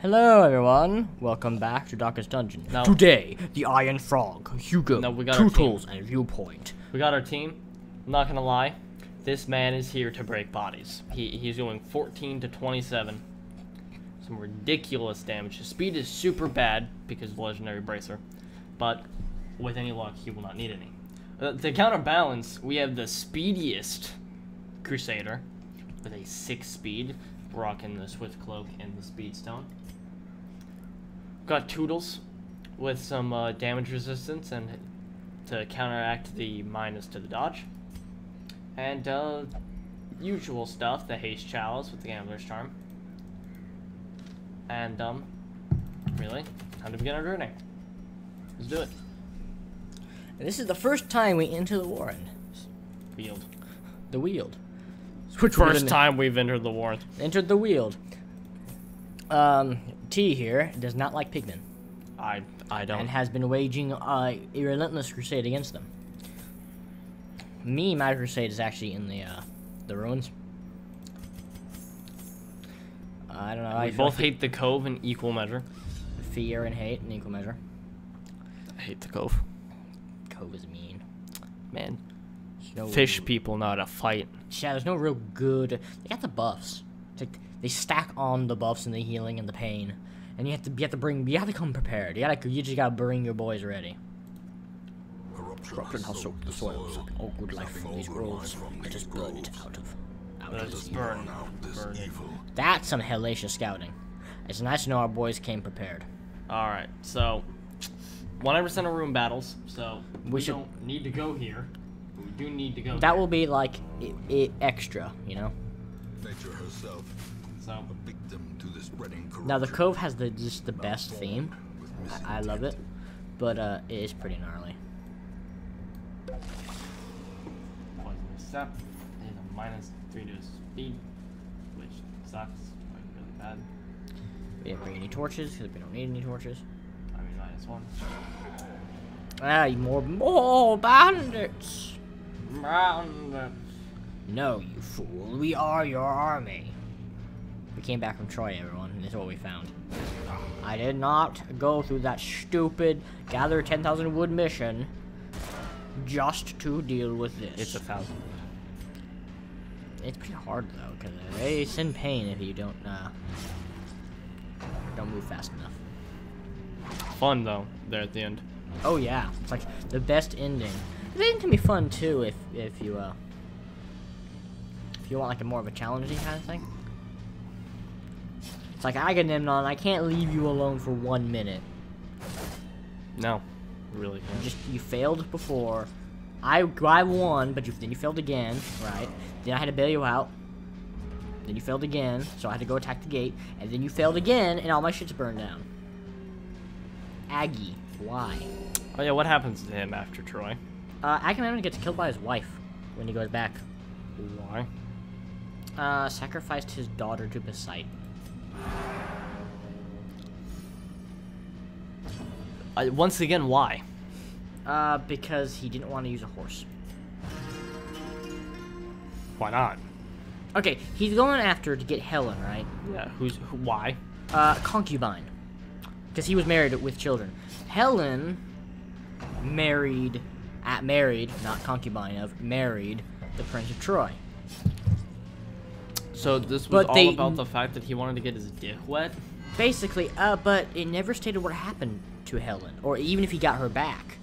Hello everyone, welcome back to Darkest Dungeon. No. Today, the Iron Frog, Hugo, No, we got our Tootles, and Viewpoint. We got our team. I'm not gonna lie, this man is here to break bodies. He's doing 14 to 27. Some ridiculous damage. His speed is super bad because of Legendary Bracer, but with any luck, he will not need any. To counterbalance, we have the speediest Crusader with a 6 speed, rocking the Swift Cloak and the Speed Stone. Got Tootles with some damage resistance and to counteract the minus to the dodge. And usual stuff, the Haste Chalice with the Gambler's Charm. And really, time to begin our journey. Let's do it. And this is the first time we enter the Warren. Weald. The Weald. First time we've entered the Warren. Entered the Weald. T here does not like pigmen. I don't. And has been waging a relentless crusade against them. My crusade is actually in the ruins. I don't know. We both hate the Cove in equal measure. Fear and hate in equal measure. I hate the Cove. Cove is mean. Man. No, Fish people know how to fight. Yeah, there's no real good. They got the buffs. It's like they stack on the buffs and the healing and the pain, and you have to come prepared. You just gotta bring your boys ready. Corruption has soaked the soil, sucking all good life from these groves. Let us burn it out of. Let us burn it. That's some hellacious scouting. It's nice to know our boys came prepared. All right, so 100% of room battles. So we should- don't need to go here. But we do need to go. That there. will be like extra, you know. Nature herself, So a victim to the spreading corruption. Now the Cove has just the best theme. I love it, but it is pretty gnarly. poisonous step is a -3 to his speed, which sucks. Like really bad. We didn't bring any torches because we don't need any torches. I mean -1. Ah, more bandits! Round. No, you fool. We are your army. We came back from Troy, everyone. This is what we found. I did not go through that stupid gather 10,000 wood mission just to deal with this. It's 1,000. It's pretty hard though, because it's in pain if you don't move fast enough. Fun though. There at the end. Oh yeah, it's like the best ending. The ending can be fun too if you want like a more of a challenging kind of thing. It's like Agamemnon, I can't leave you alone for 1 minute. No, really can't. You failed before. I won, but then you failed again, right? Then I had to bail you out. Then you failed again, so I had to go attack the gate, and then you failed again, and all my shit's burned down. Aggie, why? Oh yeah, what happens to him after Troy? Agamemnon gets killed by his wife when he goes back. Why? Sacrificed his daughter to Poseidon. Once again, why? Because he didn't want to use a horse. Why not? Okay, he's going after to get Helen, right? Yeah, why? Concubine. Because he was married with children. Helen married, not concubine of, married the Prince of Troy. So this was all about the fact that he wanted to get his dick wet? Basically, but it never stated what happened to Helen, or even if he got her back.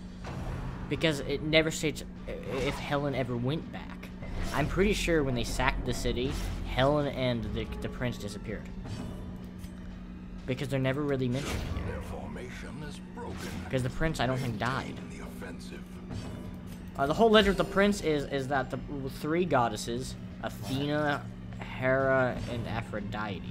Because it never states if Helen ever went back. I'm pretty sure when they sacked the city, Helen and the prince disappeared. Because they're never really mentioned again. Their formation is broken. Because the prince, I don't think, died. In the offensive. The whole legend of the prince is that the 3 goddesses, Athena, Hera, and Aphrodite.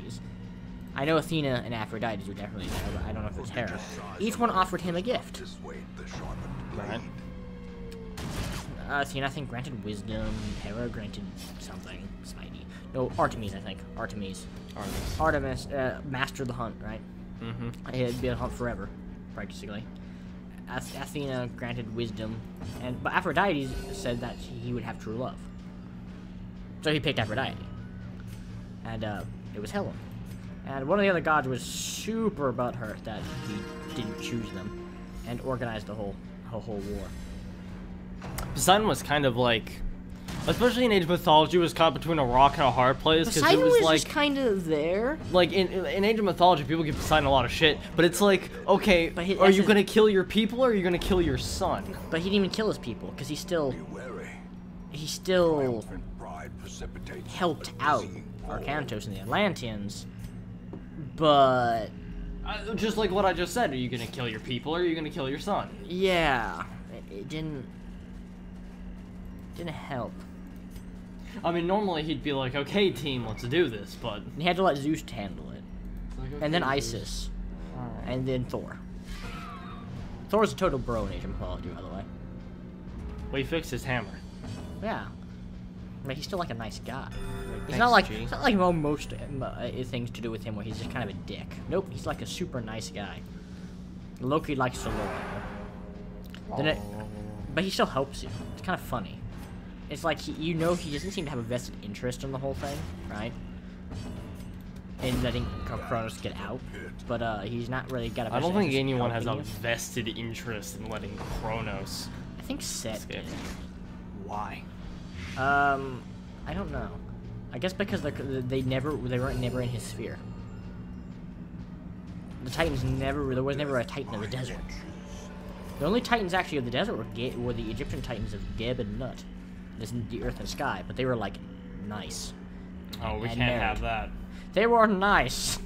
I know Athena and Aphrodite were definitely there, but I don't know if it's Hera. Each one offered him a gift. Dissuade the sharpened blade. Right. Athena, I think, granted wisdom. Hera granted something. Smitey. No, Artemis, I think. Artemis, mastered the hunt, right? Mm-hmm. It'd be a hunt forever, practically. Athena granted wisdom, but Aphrodite said that he would have true love. So he picked Aphrodite. And it was Helen. And one of the other gods was super butthurt that he didn't choose them and organized the whole war. Poseidon was kind of like, especially in Age of Mythology, was caught between a rock and a hard place because it Poseidon was was like just kind of there. like in Age of Mythology, people give Poseidon a lot of shit, but it's like, okay, But he- are you that's gonna kill your people or are you gonna kill your son? But he didn't even kill his people because Be wary. he still Triumphant pride precipitates helped a out dizzying fall. Arcantos and the Atlanteans. But Just like what I just said, are you gonna kill your people or are you gonna kill your son? yeah, it didn't help. I mean, normally he'd be like, okay, team, let's do this, but And he had to let Zeus handle it, and then Isis, and then Thor. Thor's a total bro in Age of Mythology, by the way. Well, he fixed his hammer. Yeah, but he's still like a nice guy. It's Thanks, not like G. it's not like most things to do with him where he's just kind of a dick. Nope, he's like a super nice guy. Loki likes to lure him. Then but he still helps you. It's kind of funny. It's like he doesn't seem to have a vested interest in the whole thing, right? In letting Kronos get out, but he's not really got a vested I don't think interest in anyone has a helping you. vested interest in letting Kronos I think Set escape. did. Why? I don't know. I guess because they weren't never in his sphere. The Titans there was never a Titan of the desert. The only Titans actually of the desert were the Egyptian Titans of Geb and Nut. This the earth and sky, but they were like nice. Oh, we And can't married. have that. They were nice.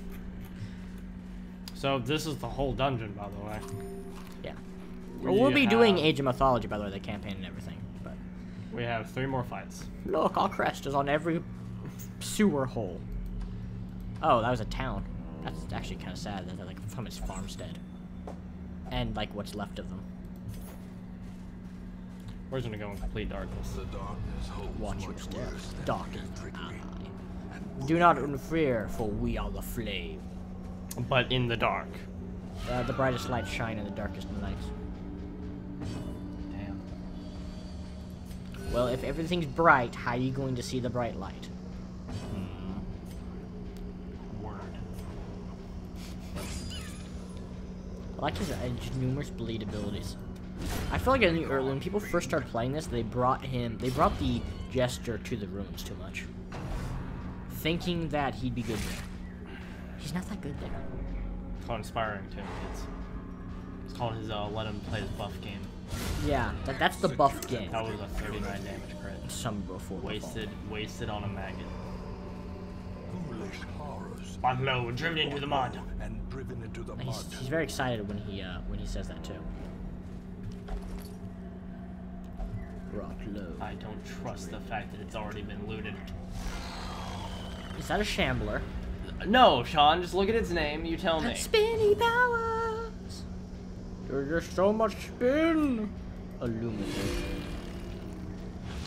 So this is the whole dungeon, by the way. Yeah. We We'll be doing have- Age of Mythology, by the way, the campaign and everything. But We have 3 more fights. look, our crest is on every sewer hole. Oh, that was a town. That's actually kind of sad. That's like from his farmstead, and like what's left of them. We're just gonna go in complete darkness. The darkness holds Watch your much steps. worse than Dark mere is trickery. eye. Do not fear, for we are the flame. But in the dark. The brightest lights shine in the darkest nights. Damn. Well, if everything's bright, how are you going to see the bright light? Word. I like his numerous bleed abilities. I feel like when people first started playing this, they brought the Jester to the ruins too much. Thinking that he'd be good there. He's not that good there. It's called inspiring too, kids. It's called his let him play his buff game. Yeah, that's the buff game. That was a 39 damage crit. Some before Wasted on a maggot. Foolish horrors. But low, driven into the mud. And driven into the mud. He's very excited when he says that too. Rock low. I don't trust the fact that it's already been looted. Is that a shambler? No, Sean, just look at its name, you tell me. Spinny powers. There's just so much spin. Illuminate.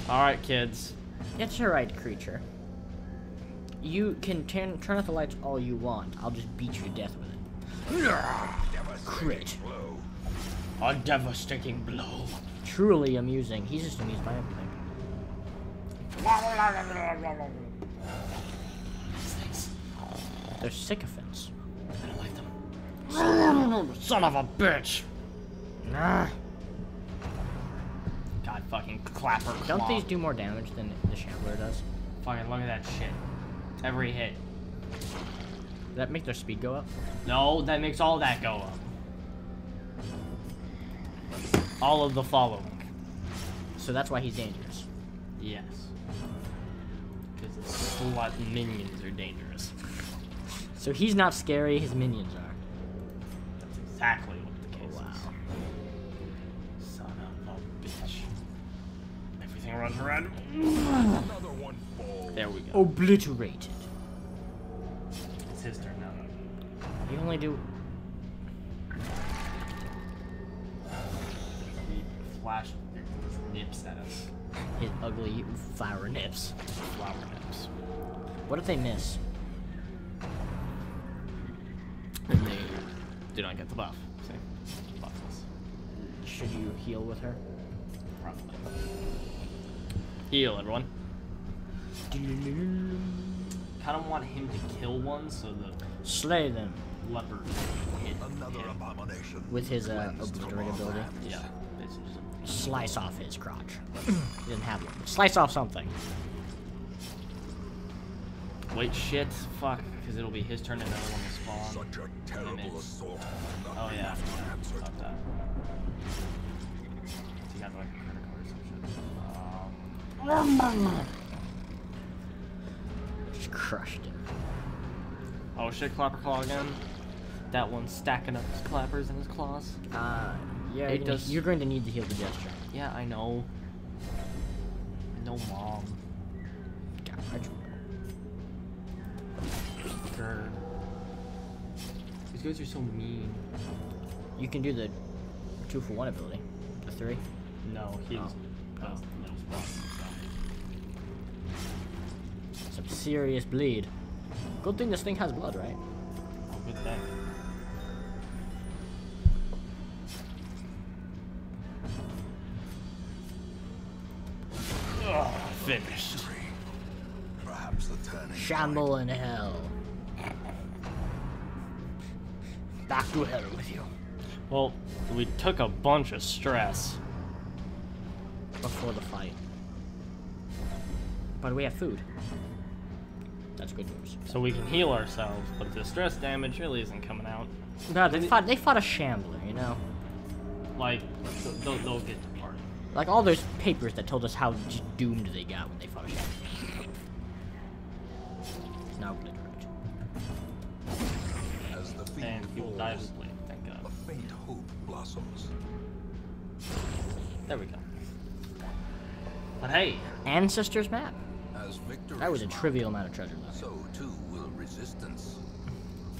Alright, kids. It's alright, creature. You can turn off the lights all you want. I'll just beat you to death with it. Crit. Blow. A devastating blow. Truly amusing. He's just amused by everything. These things. They're sycophants. I don't like them. Son of a bitch! Nah. God fucking clapper. Don't claw. these do more damage than the shambler does? Fucking look at that shit. Every hit. Does that make their speed go up? No, that makes all that go up. All of the following. So that's why he's dangerous. Yes. Because the slut minions are dangerous. So he's not scary, his minions are. That's exactly what the case Wow. is. Son of a bitch. Everything runs red. Another one falls. There we go. Obliterated. It's his turn now. You only do. He flashed his nips at us. His ugly flower nips. Flower nips. What if they miss? And they do not get the buff. See? Buffless. Should you heal with her? Probably. Heal, everyone. Kind of want him to kill one so the Slay them Leopard. Another abomination. with his obliterate ability. Yeah. Basically just Slice off his crotch. He doesn't have one. But slice off something. wait, shit. Fuck. Because it'll be his turn and another one will spawn. Such a terrible assault. Oh, yeah. Answered. Fuck that. He got like a critical or some shit. Just crushed him. Oh shit, Clapper Claw again. That one's stacking up his clappers and his claws. Yeah, It does- you're going to need to heal the gesture. Yeah, I know. No, Mom. God, how'd you Grr. These guys are so mean. You can do the 2-for-1 ability. The 3. No, he's Oh. no spawn. Some serious bleed. Good thing this thing has blood, right? Oh, good thing. Ugh, finished. Perhaps the turning Shamble in hell. Back to hell with you. Well, we took a bunch of stress. Before the fight. But we have food. That's good news. So we can heal ourselves, but the stress damage really isn't coming out. No, they fought a shambler, you know? Like, they'll get the part. Like all those papers that told us how doomed they got when they fought a shambler. It's now obliterate. As the field And he will die of his falls, blade, thank God. a faint hope blossoms. There we go. But hey, Ancestors map. As victory That was a trivial amount of treasure left. so too will resistance.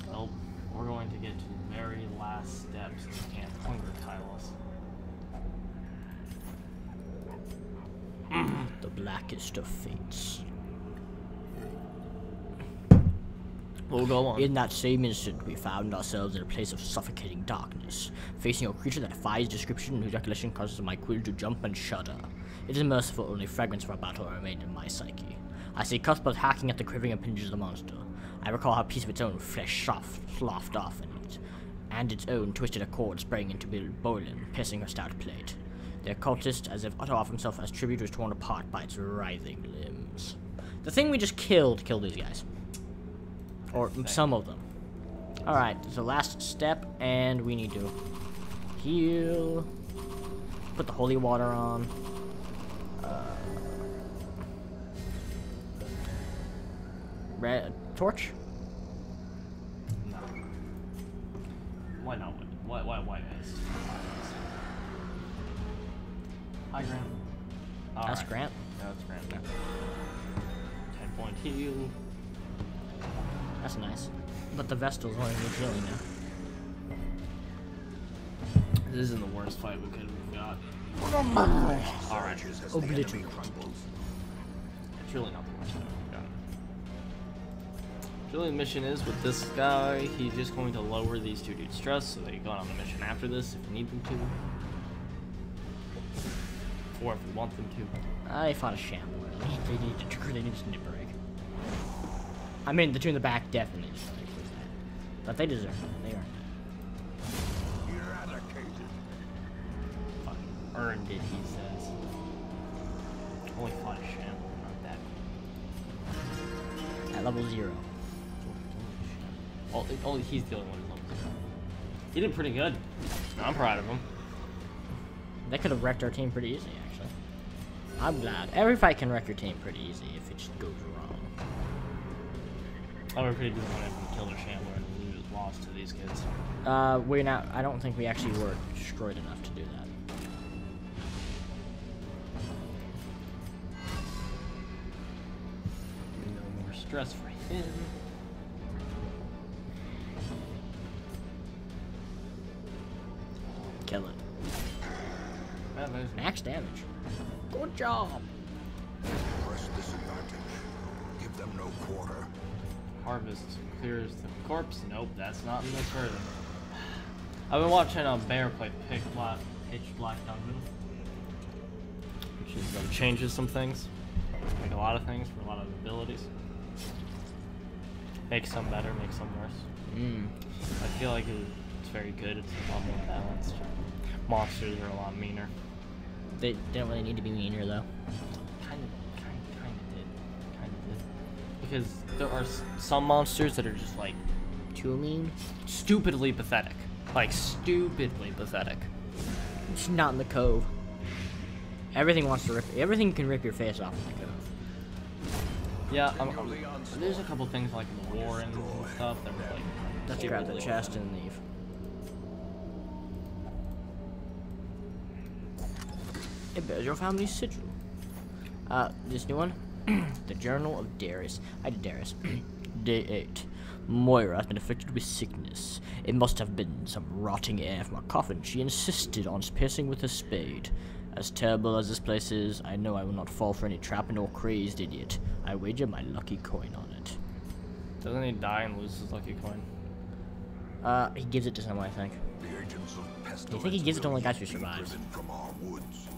well, we're going to get to the very last steps. We can't hunger tile us. The blackest of fates. We'll go on. In that same instant, we found ourselves in a place of suffocating darkness, facing a creature that defies description and whose recollection causes my quill to jump and shudder. It is merciful, only fragments of our battle remain in my psyche. I see Cuthbert hacking at the quivering appendages of the monster. I recall how a piece of its own flesh sloughed off in it, and its own twisted a cord sprang into boiling, piercing her stout plate. The occultist, as if utter off himself as tribute, was torn apart by its writhing limbs. The thing we just killed these guys. Or some of them. Alright, so last step, and we need to heal. Put the holy water on. Red torch? No. Why not? Why mist? Hi, Grant. All That's right. Grant. No, it's Grant. 10-point heal. That's nice. But the Vestal's only needs healing now. This isn't the worst fight we could have got. Alright, as the Obliterate. enemy crumbles. It's really not the worst fight we've got. Really, the mission is with this guy, he's just going to lower these two dudes' stress so they can go on the mission after this if we need them to. Or if we want them to. I fought a shambler. They need to snip break. I mean, the two in the back definitely just like was that. But they deserve it. They earned it. Eradicated. Fucking earned it, he says. Only fought a shambler, not that. At level 0. Oh, he's the only one who's level 0. He did pretty good. I'm proud of him. They could have wrecked our team pretty easy, actually. I'm glad. Every fight can wreck your team pretty easy if it just goes wrong. I would be pretty disappointed if we killed our shambler and lost to these kids. We're not. I don't think we actually were destroyed enough to do that. No more stress for him. Kill it. Yeah, there's Max damage. Good job. Press disadvantage. Give them no quarter. harvest clears the corpse. Nope, that's not in this version. I've been watching a bear play Pitch Black Dungeon, which is changes some things, like a lot of things for a lot of abilities. Make some better, make some worse. I feel like it's very good. It's a lot more balanced. Monsters are a lot meaner. They don't really need to be meaner though. Kind of did. Because there are some monsters that are just like Too mean? stupidly pathetic. Like stupidly pathetic. It's not in the cove. Everything wants to rip. Everything can rip your face off in the cove. Yeah, there's a couple things like the Warrens and stuff that were like. Let's grab the chest and leave. It bears your family's sigil. This new one? The Journal of Darius. I did Darius. Day 8. Moira has been afflicted with sickness. It must have been some rotting air from a coffin. She insisted on piercing with a spade. As terrible as this place is, I know I will not fall for any trap nor crazed idiot. I wager my lucky coin on it. Doesn't he die and lose his lucky coin? He gives it to someone, I think. The agents of pestilence You think he gives it to only will guys who be survive? driven from our woods.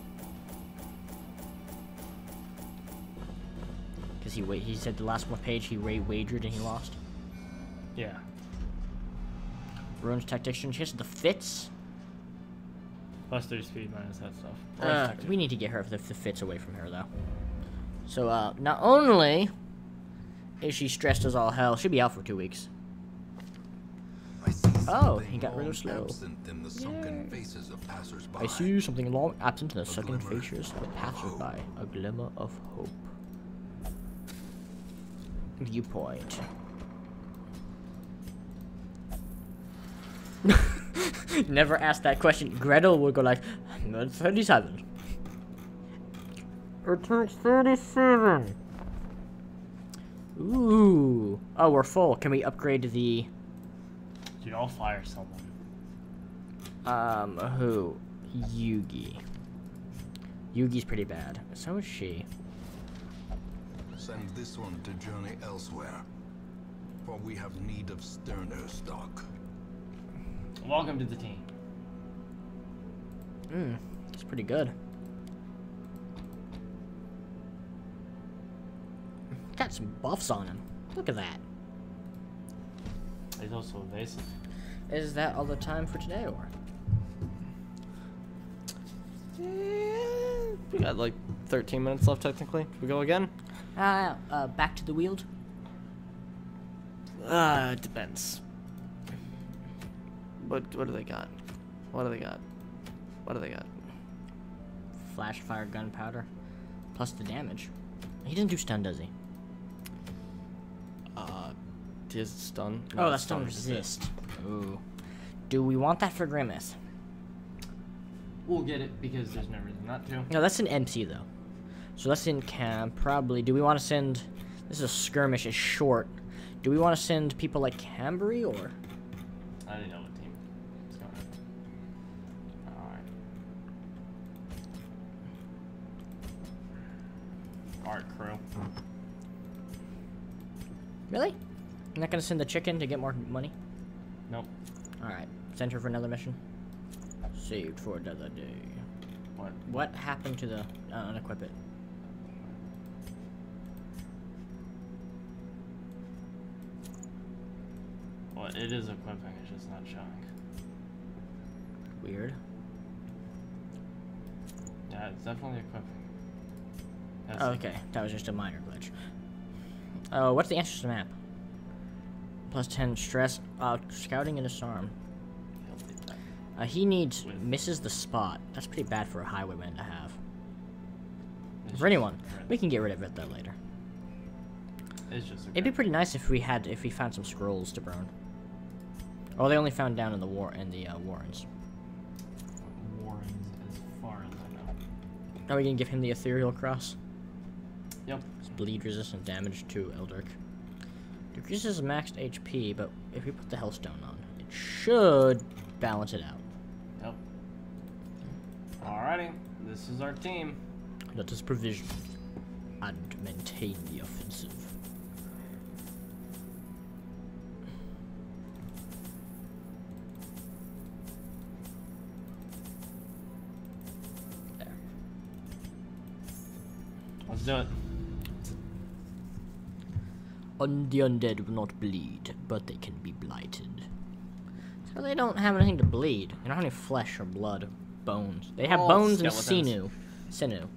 Because he said the last one page he wagered and he lost. Yeah. Ruins tactician. She has the fits. Plus 3 speed minus that stuff. We need to get her the fits away from her though. So not only is she stressed as all hell, she'll be out for 2 weeks. I see Oh, something he got rid of long slow. absent in the sunken faces of passers-by. I see something long absent in the second glimmer features of of passersby. A glimmer of hope. Viewpoint. Never ask that question. Gretel would go like, 37. It takes 37. Ooh. Oh, we're full. Can we upgrade the... Dude, I'll fire someone. Who? Yugi. Yugi's pretty bad. So is she. Send this one to journey elsewhere, for we have need of sterner stock. Welcome to the team. It's pretty good. Got some buffs on him. Look at that. He's also evasive. Is that all the time for today, or? We got like 13 minutes left technically. Should we go again? Back to the Weald? It depends. What do they got? What do they got? What do they got? Flash fire gunpowder. Plus the damage. He doesn't do stun, does he? His stun. Oh, that's stun resist. Ooh. Do we want that for Grimace? We'll get it because there's no reason not to. No, that's an MC though. So that's in camp. Probably. Do we want to send? This is a skirmish. It's short. Do we want to send people like Cambury or? I didn't know what team it's going to. Alright. Art crew. Really? You're not gonna send the chicken to get more money? Nope. All right. Send her for another mission. Saved for another day. What? What happened to the unequip it? Well, it is equipping. It's just not showing. Weird. Yeah, it's definitely equipping. That's Oh, okay, that was just a minor glitch. Oh, what's the answer to the map? Plus 10 stress. Scouting and disarm. He needs misses the spot. That's pretty bad for a highwayman to have. For anyone, we can get rid of it though later. It's just. It'd be pretty nice if we found some scrolls to burn. Oh, they only found down in the Warrens. Warrens, as far as I know. Are we gonna give him the ethereal cross? Yep. It's bleed resistant damage to Eldrick. Decreases maxed HP, but if we put the Hellstone on, it should balance it out. Yep. Alrighty, this is our team. Let us provision and maintain the offensive. There. Let's do it. The undead will not bleed, but they can be blighted. So they don't have anything to bleed. They don't have any flesh or blood, bones. They have All bones and skeletons. sinew.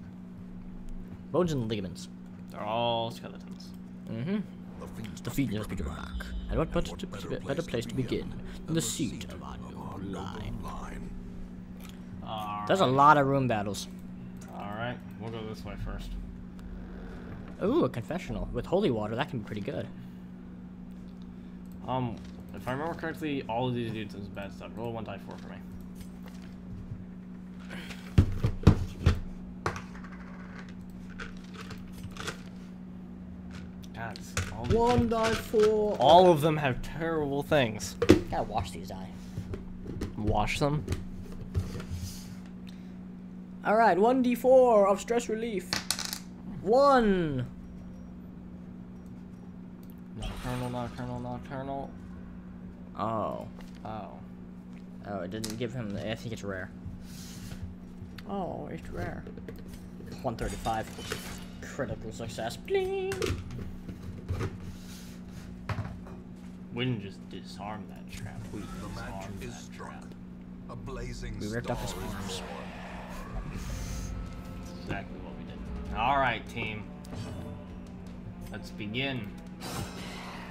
Bones and ligaments. They're all skeletons. Mm-hmm. The feet must be back. And what better place to begin than the seat of our noble line? There's a lot of room battles. Alright, we'll go this way first. Ooh, a confessional. With holy water, that can be pretty good. If I remember correctly, all of these dudes is bad stuff. Roll 1 die 4 for me. God, all these 1 die 4. all of them have terrible things. Gotta wash these die. Wash them. Alright, 1d4 of stress relief. 1. Nocturnal. Oh. Oh. Oh, it didn't give him the. I think it's rare. Oh, it's rare. 135. Critical success. Bling! We didn't just disarm that trap. We The disarmed match is that struck. trap. A blazing We ripped off his star is arms. born. Exactly what we did. Alright, team. Let's begin.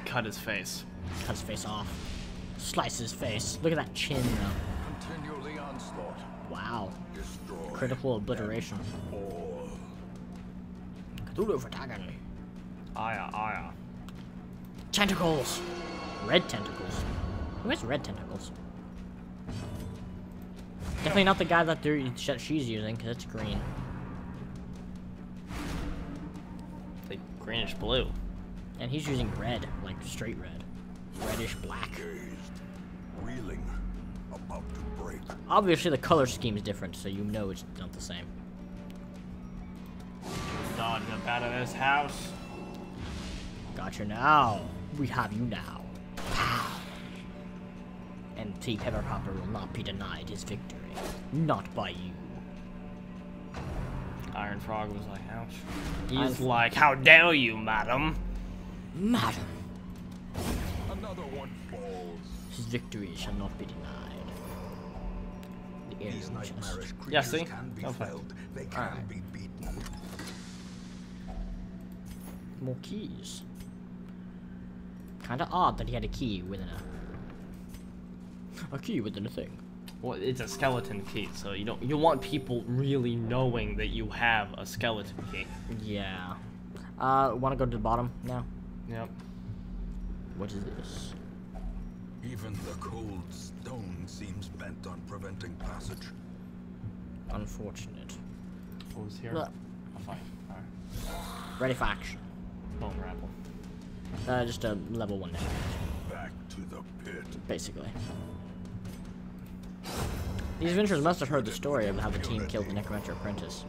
Cut his face. Cut his face off. Slice his face. Look at that chin, though. Continue the onslaught. Wow. Destroy Critical obliteration. all. Cthulhu for tagging. Aya. Tentacles! Red tentacles. Who has red tentacles? Definitely not the guy that she's using, because it's green. Like greenish blue. And he's using red, like straight red. Reddish black. Dazed. Reeling. About to break. Obviously the color scheme is different, so you know it's not the same. Dodging up out of this house. Gotcha now. We have you now. Pow. And T. Pepperpopper will not be denied his victory. Not by you. Iron Frog was like, ouch. Iron He's Frog. like, how dare you, madam? Madam, Another one falls. his victory shall not be denied. The These alien chest. nightmarish creatures Yeah, see? can be No fact. felled. They can Alright. be beaten. More keys. Kinda odd that he had a key within a key within a thing. Well, it's a skeleton key, so you want people really knowing that you have a skeleton key. Yeah. Wanna go to the bottom now? Yep. What is this? Even the cold stone seems bent on preventing passage. Unfortunate. What was here? Look. Oh, fine. Alright. Ready for action. Bone grapple. Just a level 1 damage, Back to the pit. basically. These adventurers must have heard the story of how the team killed the Necromancer apprentice.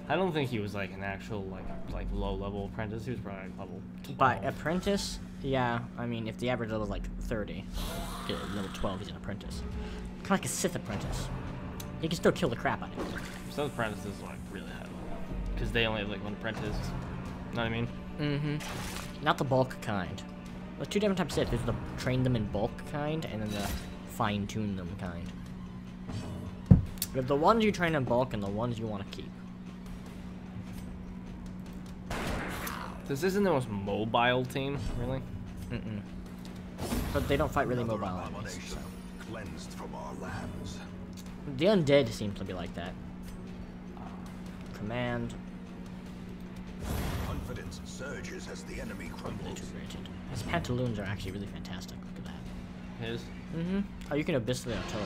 I don't think he was like an actual like low level apprentice. He was probably like level 12. By apprentice, yeah, I mean, if the average level is like 30, level 12, he's an apprentice. Kind of like a Sith apprentice. He can still kill the crap out of you. Some apprentices are like really high level because they only have like one apprentice. You know what I mean? Mm-hmm. Not the bulk kind. There's 2 different types of Sith. There's the train them in bulk kind, and then the fine-tune them kind. We have the ones you train in bulk and the ones you want to keep. This isn't the most mobile team, really. Mm-mm. But they don't fight really Another mobile enemies, abomination so. cleansed from our lands. The undead seems to be like that. Command. Confidence surges as the enemy crumbles. Integrated. His pantaloons are actually really fantastic. Look at that. His. Mm-hmm. Oh, you can abyss the artillery.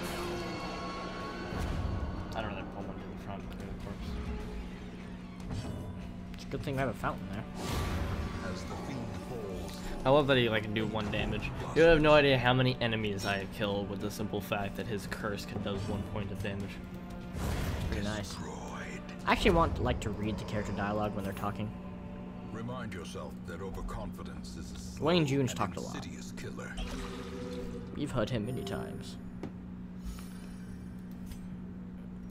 I don't really pull one to the front, of course. It's a good thing we have a fountain there. As the fiend falls, I love that he like can do 1 damage. You have no idea how many enemies I have killed with the simple fact that his curse can does 1 point of damage. Pretty nice. destroyed. I actually want like to read the character dialogue when they're talking. Remind yourself that overconfidence is a slow Wayne June's and talked a lot. insidious killer. We've heard him many times.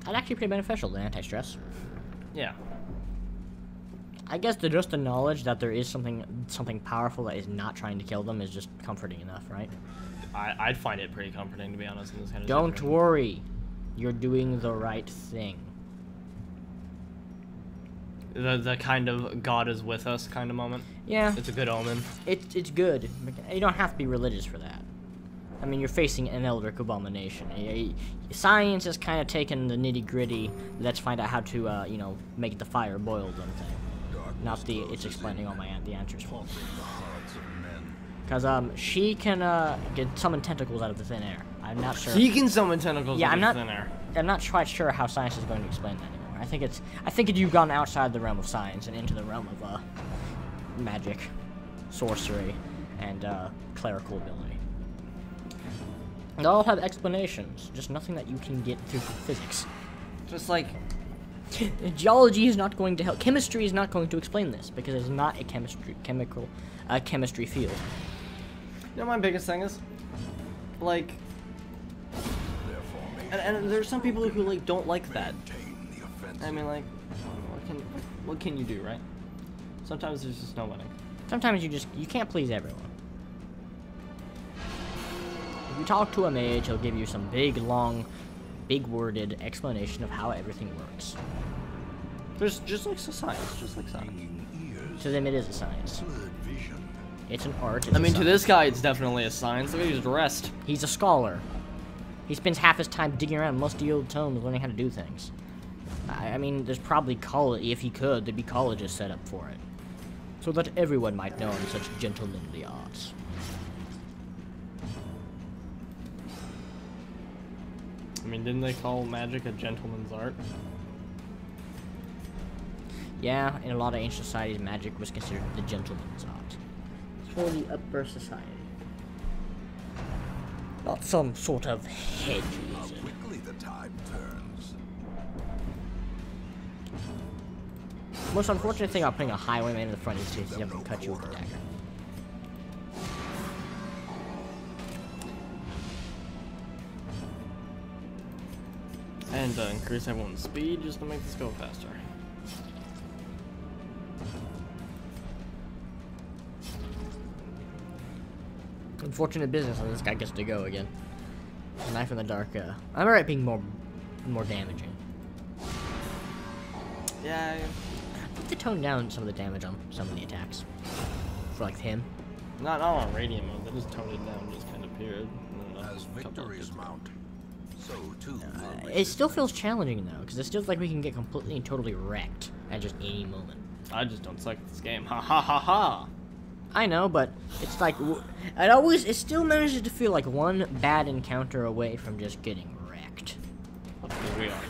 That's actually pretty beneficial, the anti-stress. Yeah. I guess just the knowledge that there is something powerful that is not trying to kill them is just comforting enough, right? I'd find it pretty comforting, to be honest, in this kind of Don't situation. worry. You're doing the right thing. The kind of God is with us kind of moment. Yeah. It's a good omen. It's good. You don't have to be religious for that. I mean, you're facing an Eldritch abomination. Science has kind of taken the nitty-gritty. Let's find out how to, you know, make the fire boil them thing. Not it's explaining all the answers for me. Because, she can, get summon tentacles out of the thin air. I'm not sure. He can summon tentacles Yeah, out of thin air. I'm not quite sure how science is going to explain that anymore. I think you've gone outside the realm of science and into the realm of, magic, sorcery, and, clerical ability. They all have explanations, just nothing that you can get through physics. Just like... Geology is not going to help. Chemistry is not going to explain this, because it's not a chemistry field. You know my biggest thing is? Like... And there's some people who, like, don't like that. I mean, like, what can you do, right? Sometimes there's just no winning. Sometimes you can't please everyone. If you talk to a mage, he'll give you some big, long, big-worded explanation of how everything works. Just like science, just like science. To them, it is a science. It's an art. I mean, to this guy, it's definitely a science. Look at his rest. He's a scholar. He spends half his time digging around musty old tomes learning how to do things. I mean, there's probably if he could, there'd be colleges set up for it. So that everyone might know in such gentlemanly arts. I mean, didn't they call magic a gentleman's art? Yeah, in a lot of ancient societies, magic was considered the gentleman's art. For the upper society. Not some sort of hedge wizard. Quickly the tide turns. Most unfortunate thing about putting a highwayman in the front is he's able to cut you with a dagger. And increase everyone's speed just to make this go faster. Unfortunate business, and this guy gets to go again. A knife in the dark. I'm alright being more damaging. Yeah. I need to tone down some of the damage on some of the attacks. For like him. Not on radiant mode. They just toned it down, just kind of period. As victories mount, so too. It still feels challenging though, because it feels like we can get completely and totally wrecked at just any moment. I just don't suck at this game. Ha ha ha ha. I know, but it's like it still manages to feel like one bad encounter away from just getting wrecked. Here we are.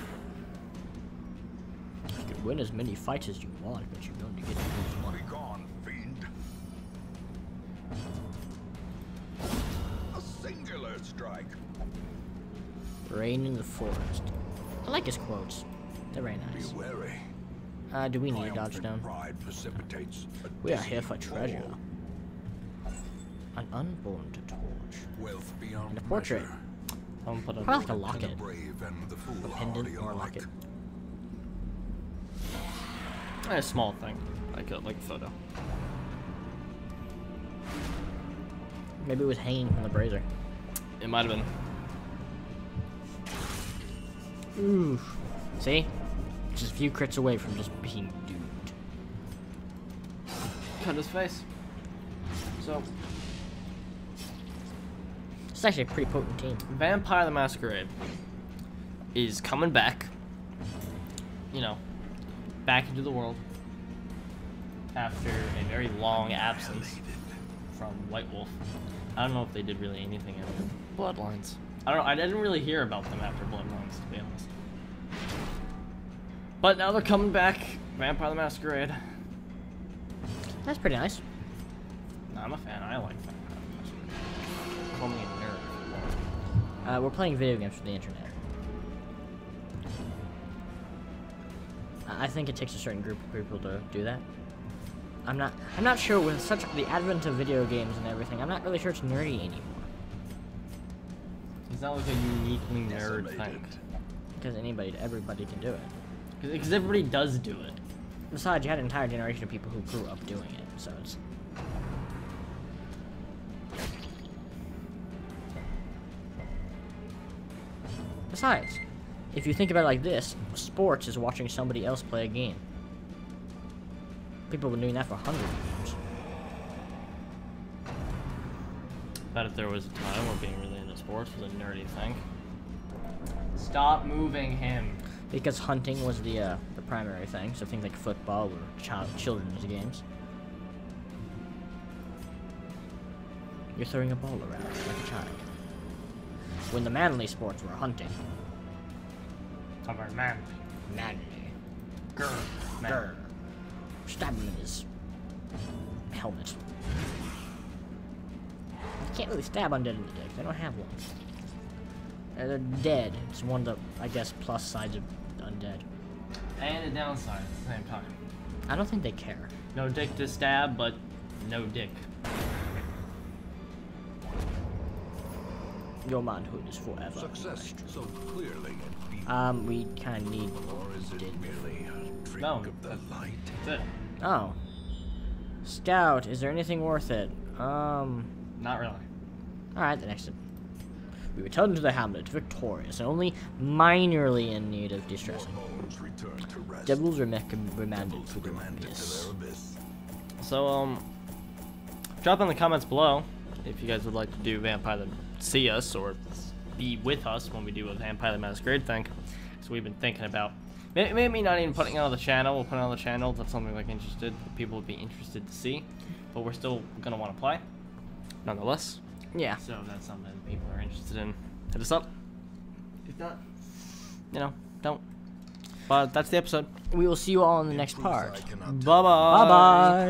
You can win as many fights as you want, but you're going to get to lose one. Be gone, fiend. A singular strike. Rain in the forest. I like his quotes. They're very Be nice. wary. Do we need a dodge stone? Pride precipitates a We are here for dizzying treasure. fall. An unborn to torch. Wealth beyond And a portrait. measure. Someone put Probably like a To the locket. brave and the A foolhardy pendant or a alike. locket. A small thing, like a photo. Maybe it was hanging from the brazier. It might have been. Oof. See? Just a few crits away from just being doomed. Cut his face. So, It's actually a pretty potent team. Vampire the Masquerade is coming back. You know, back into the world after a very long absence from White Wolf. I don't know if they did really anything after Bloodlines. I don't know. I didn't really hear about them after Bloodlines, to be honest. But now they're coming back. Vampire the Masquerade. That's pretty nice. I'm a fan. I like Vampire the Masquerade. Call me a nerd. We're playing video games for the internet. I think it takes a certain group of people to do that. I'm not sure with such the advent of video games and everything. I'm not really sure it's nerdy anymore. It's not like a uniquely nerd thing. Because everybody can do it. Because everybody does do it. Besides, you had an entire generation of people who grew up doing it, so it's... Besides, if you think about it like this, sports is watching somebody else play a game. People have been doing that for hundreds of years. Bet if there was a time where being really into sports was a nerdy thing. Stop moving him. Because hunting was the primary thing, so things like football or children's games. You're throwing a ball around like a child. When the manly sports were hunting. How about manly? Manly. Grr. Grr. Stab him in his helmet. You can't really stab undead in the dick. They don't have one. They're dead. It's one of the, I guess, plus sides of undead. And a downside at the same time. I don't think they care. No dick to stab, but no dick. Your manhood is forever. Success so clearly. We kind of need... Or is it merely a trick No. of the light? That's it. Oh. Scout, is there anything worth it? Not really. Alright, then exit. We return to the hamlet, victorious, and only minorly in need of distressing. Bones return to rest. Devils remanded to the Remanded to abyss. their abyss. So, drop in the comments below if you guys would like to do Vampire see us or be with us when we do a Vampire the Masquerade thing. So we've been thinking about maybe not even putting it on the channel. We'll put it on the channel. That's something like people would be interested to see, but we're still gonna want to play, nonetheless. Yeah. So if that's something people are interested in, hit us up. If not, you know, don't. But that's the episode. We will see you all in the next Proves I part. cannot Bye bye. Bye-bye.